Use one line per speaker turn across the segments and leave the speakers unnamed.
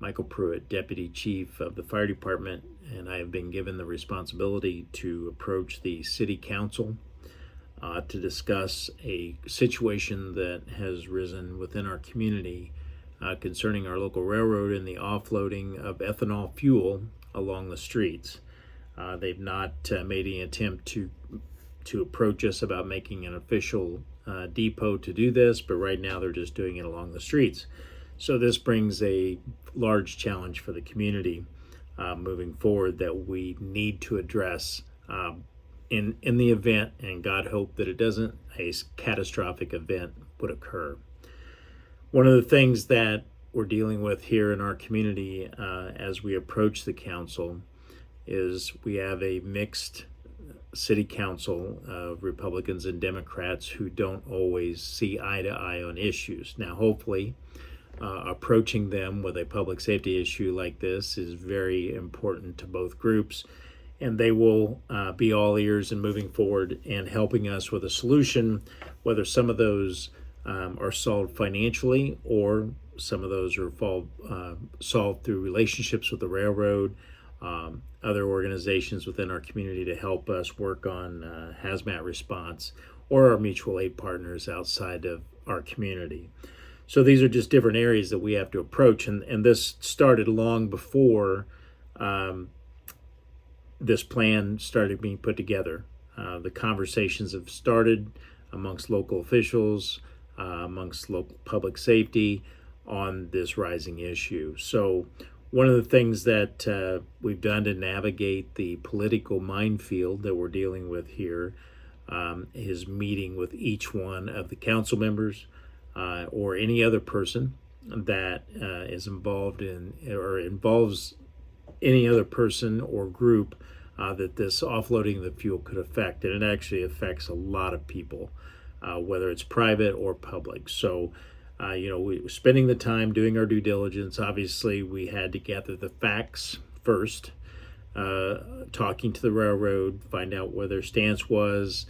Michael Pruitt, Deputy Chief of the Fire Department, and I have been given the responsibility to approach the City Council to discuss a situation that has risen within our community concerning our local railroad and the offloading of ethanol fuel along the streets. They've not made any attempt to approach us about making an official depot to do this, but right now they're just doing it along the streets. So this brings a large challenge for the community moving forward that we need to address in the event, and God hope that it doesn't, a catastrophic event would occur. One of the things that we're dealing with here in our community as we approach the council is we have a mixed city council of Republicans and Democrats who don't always see eye to eye on issues. Now, hopefully, approaching them with a public safety issue like this is very important to both groups, and they will be all ears and moving forward and helping us with a solution, whether some of those are solved financially or some of those are solved through relationships with the railroad, other organizations within our community to help us work on hazmat response, or our mutual aid partners outside of our community. So these are just different areas that we have to approach, and this started long before this plan started being put together. The conversations have started amongst local officials, amongst local public safety on this rising issue. So one of the things that we've done to navigate the political minefield that we're dealing with here is meeting with each one of the council members or any other person that is involved in or involves any other person or group that this offloading of the fuel could affect. And it actually affects a lot of people, whether it's private or public. So we were spending the time doing our due diligence. Obviously, we had to gather the facts first, talking to the railroad, find out where their stance was,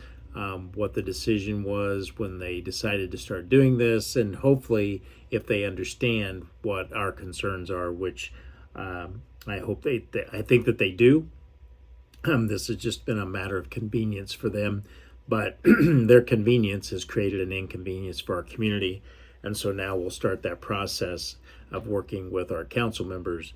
what the decision was when they decided to start doing this, and hopefully, if they understand what our concerns are, which I think that they do. This has just been a matter of convenience for them, but their convenience has created an inconvenience for our community. And so now we'll start that process of working with our council members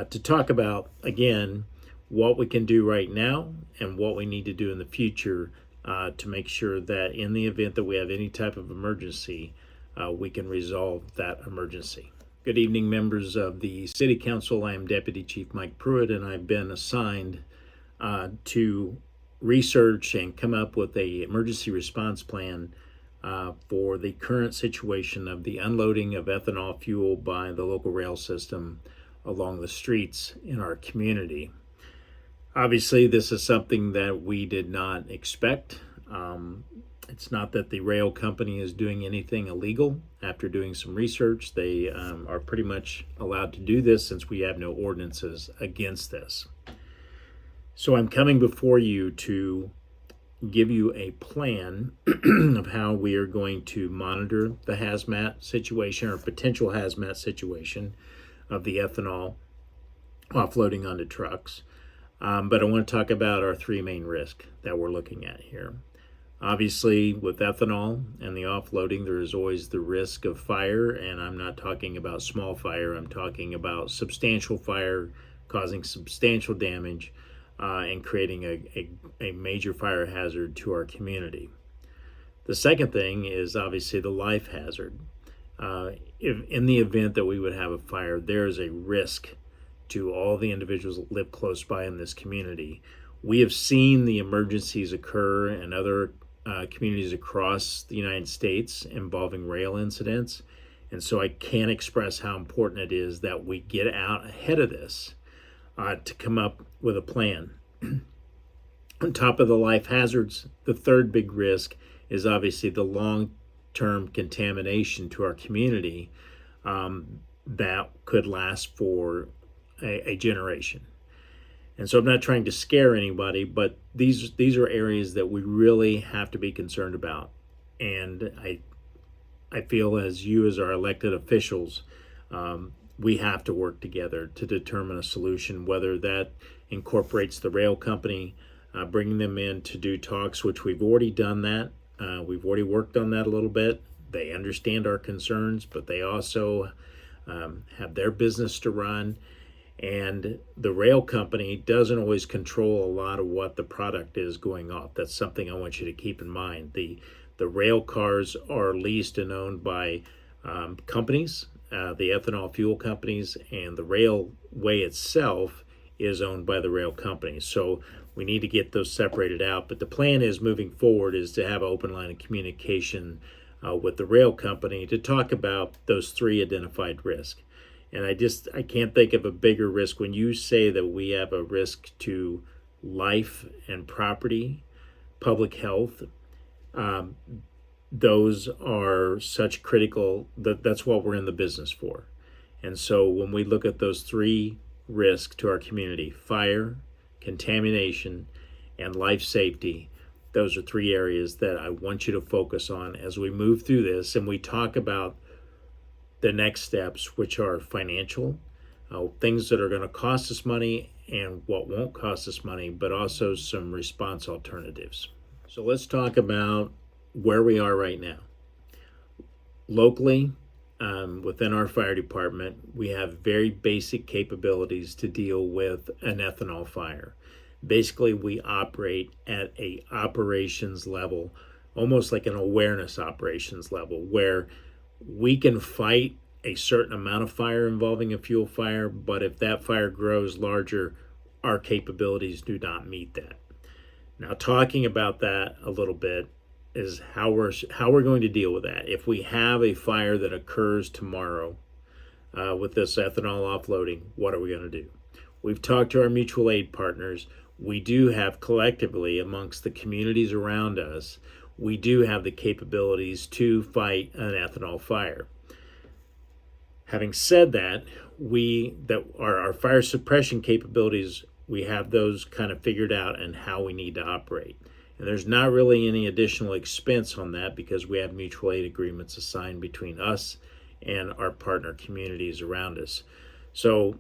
to talk about, again, what we can do right now and what we need to do in the future to make sure that in the event that we have any type of emergency, we can resolve that emergency. Good evening, members of the City Council. I am Deputy Chief Mike Pruitt, and I've been assigned to research and come up with a emergency response plan for the current situation of the unloading of ethanol fuel by the local rail system along the streets in our community. Obviously, this is something that we did not expect. It's not that the rail company is doing anything illegal. After doing some research, they are pretty much allowed to do this since we have no ordinances against this. So I'm coming before you to give you a plan of how we are going to monitor the hazmat situation or potential hazmat situation of the ethanol offloading onto trucks. But I want to talk about our three main risks that we're looking at here. Obviously, with ethanol and the offloading, there is always the risk of fire, and I'm not talking about small fire. I'm talking about substantial fire causing substantial damage and creating a major fire hazard to our community. The second thing is obviously the life hazard. If in the event that we would have a fire, there is a risk to all the individuals that live close by in this community. We have seen the emergencies occur in other communities across the United States involving rail incidents. And so I can't express how important it is that we get out ahead of this to come up with a plan. On top of the life hazards, the third big risk is obviously the long-term contamination to our community that could last for a generation. And so I'm not trying to scare anybody, but these are areas that we really have to be concerned about. And I feel as you as our elected officials we have to work together to determine a solution, whether that incorporates the rail company, bringing them in to do talks, which we've already done that. We've already worked on that a little bit. They understand our concerns, but they also have their business to run. And the rail company doesn't always control a lot of what the product is going off. That's something I want you to keep in mind. The rail cars are leased and owned by companies, the ethanol fuel companies, and the railway itself is owned by the rail companies. So we need to get those separated out. But the plan is moving forward is to have an open line of communication with the rail company to talk about those three identified risks. And I can't think of a bigger risk when you say that we have a risk to life and property, public health. Those are such critical that's what we're in the business for. And so when we look at those three risks to our community, fire, contamination, and life safety, those are three areas that I want you to focus on as we move through this and we talk about the next steps, which are financial, things that are going to cost us money and what won't cost us money, but also some response alternatives. So let's talk about where we are right now. Locally, within our fire department, we have very basic capabilities to deal with an ethanol fire. Basically, we operate at a operations level, almost like an awareness operations level, where we can fight a certain amount of fire involving a fuel fire, but if that fire grows larger, our capabilities do not meet that. Now, talking about that a little bit is how we're going to deal with that. If we have a fire that occurs tomorrow with this ethanol offloading, what are we going to do? We've talked to our mutual aid partners. We do have collectively amongst the communities around us, we do have the capabilities to fight an ethanol fire. Having said that, our fire suppression capabilities, we have those kind of figured out and how we need to operate. And there's not really any additional expense on that because we have mutual aid agreements assigned between us and our partner communities around us. So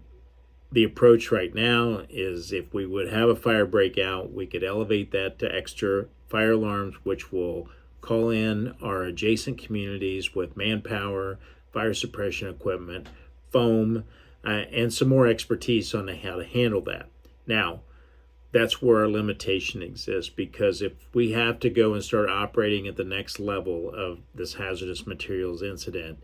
the approach right now is if we would have a fire breakout, we could elevate that to extra fire alarms, which will call in our adjacent communities with manpower, fire suppression equipment, foam, and some more expertise on how to handle that. Now, that's where our limitation exists because if we have to go and start operating at the next level of this hazardous materials incident,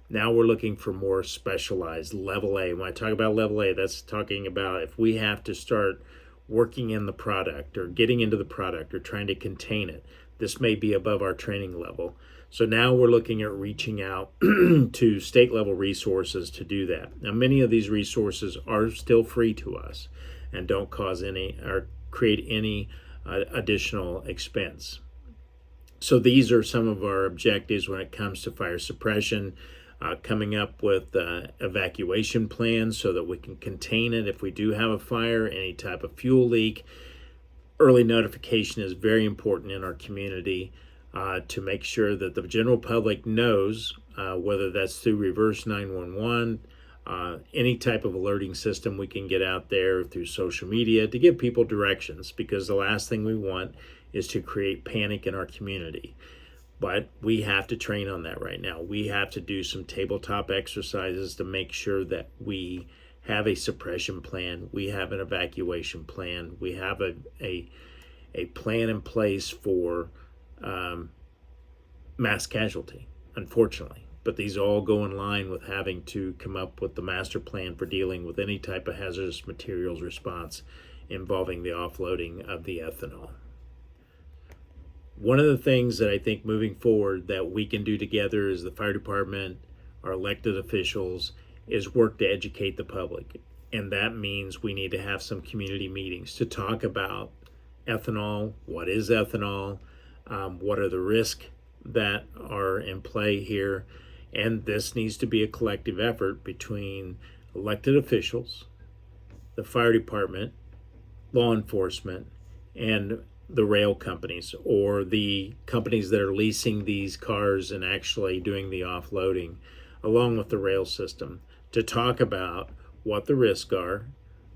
now we're looking for more specialized level A. When I talk about level A, that's talking about if we have to start working in the product or getting into the product or trying to contain it. This may be above our training level. So now we're looking at reaching out to state level resources to do that. Now, many of these resources are still free to us and don't cause any or create any additional expense. So these are some of our objectives when it comes to fire suppression. Coming up with evacuation plans so that we can contain it if we do have a fire, any type of fuel leak. Early notification is very important in our community to make sure that the general public knows, whether that's through reverse 911, any type of alerting system we can get out there through social media to give people directions, because the last thing we want is to create panic in our community. But we have to train on that right now. We have to do some tabletop exercises to make sure that we have a suppression plan. We have an evacuation plan. We have a plan in place for mass casualty, unfortunately. But these all go in line with having to come up with the master plan for dealing with any type of hazardous materials response involving the offloading of the ethanol. One of the things that I think moving forward that we can do together as the fire department, our elected officials, is work to educate the public. And that means we need to have some community meetings to talk about ethanol, what is ethanol, what are the risks that are in play here. And this needs to be a collective effort between elected officials, the fire department, law enforcement, and the rail companies or the companies that are leasing these cars and actually doing the offloading, along with the rail system, to talk about what the risks are,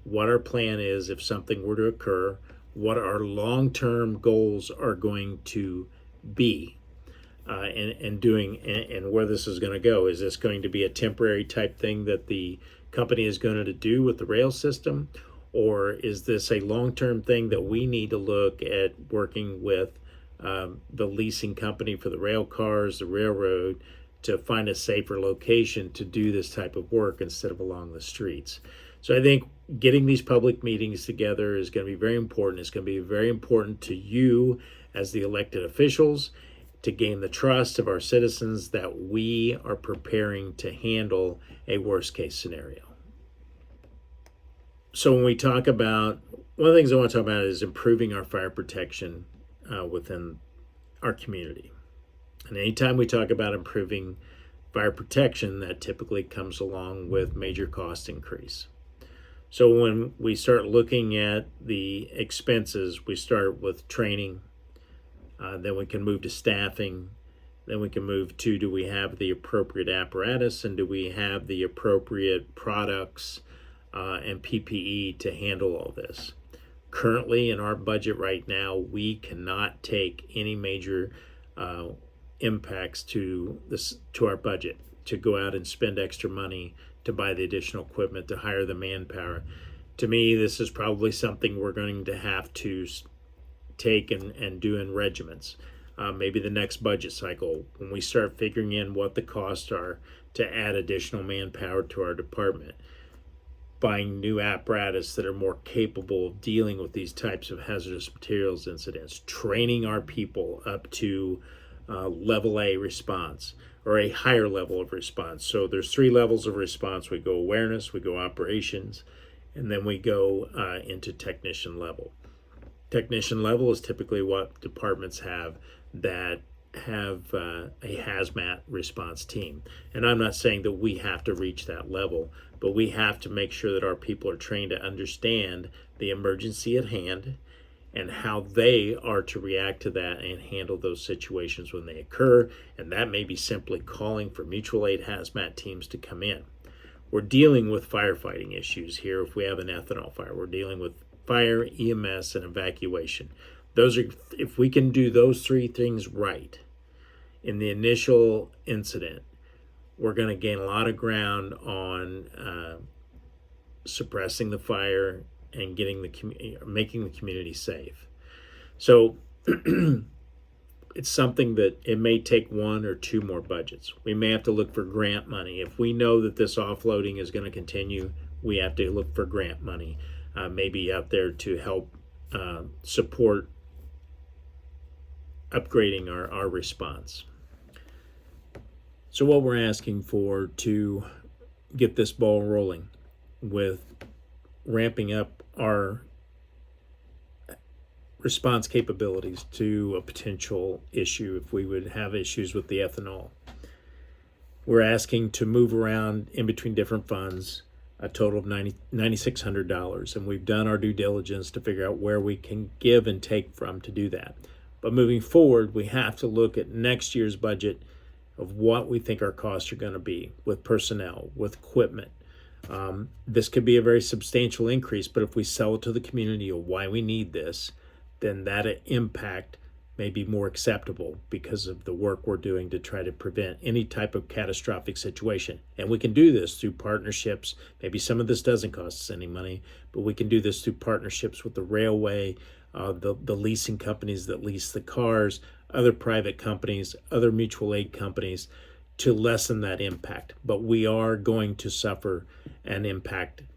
what our plan is if something were to occur, what our long-term goals are going to be, and where this is going to go. Is this going to be a temporary type thing that the company is going to do with the rail system, or is this a long-term thing that we need to look at working with the leasing company for the rail cars, the railroad, to find a safer location to do this type of work instead of along the streets? So I think getting these public meetings together is going to be very important. It's going to be very important to you as the elected officials to gain the trust of our citizens that we are preparing to handle a worst case scenario. So when we talk about, one of the things I want to talk about is improving our fire protection within our community. And anytime we talk about improving fire protection, that typically comes along with major cost increase. So when we start looking at the expenses, we start with training, then we can move to staffing, then we can move to, do we have the appropriate apparatus, and do we have the appropriate products and PPE to handle all this? Currently in our budget right now, we cannot take any major impacts to our budget to go out and spend extra money to buy the additional equipment, to hire the manpower. To me, this is probably something we're going to have to take and do in regiments. Maybe the next budget cycle, when we start figuring in what the costs are to add additional manpower to our department, buying new apparatus that are more capable of dealing with these types of hazardous materials incidents, training our people up to level A response, or a higher level of response. So there's 3 levels of response. We go awareness, we go operations, and then we go into technician level. Technician level is typically what departments have that have a hazmat response team. And I'm not saying that we have to reach that level, but we have to make sure that our people are trained to understand the emergency at hand and how they are to react to that and handle those situations when they occur. And that may be simply calling for mutual aid hazmat teams to come in. We're dealing with firefighting issues here. If we have an ethanol fire, we're dealing with fire, EMS, and evacuation. Those are, if we can do those 3 things right in the initial incident, we're going to gain a lot of ground on suppressing the fire and making the community safe. So it's something that it may take 1 or 2 more budgets. We may have to look for grant money. If we know that this offloading is going to continue, we have to look for grant money, maybe out there to help support upgrading our response. So what we're asking for to get this ball rolling with ramping up our response capabilities to a potential issue, if we would have issues with the ethanol, we're asking to move around in between different funds a total of $9,600, and we've done our due diligence to figure out where we can give and take from to do that. But moving forward, we have to look at next year's budget of what we think our costs are going to be with personnel, with equipment. This could be a very substantial increase, but if we sell it to the community of why we need this, then that impact may be more acceptable because of the work we're doing to try to prevent any type of catastrophic situation. And we can do this through partnerships. Maybe some of this doesn't cost us any money, but we can do this through partnerships with the railway, the leasing companies that lease the cars, other private companies, other mutual aid companies, to lessen that impact. But we are going to suffer an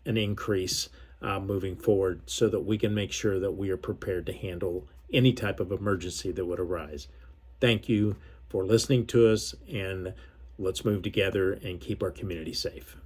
increase moving forward, so that we can make sure that we are prepared to handle any type of emergency that would arise. Thank you for listening to us, and let's move together and keep our community safe.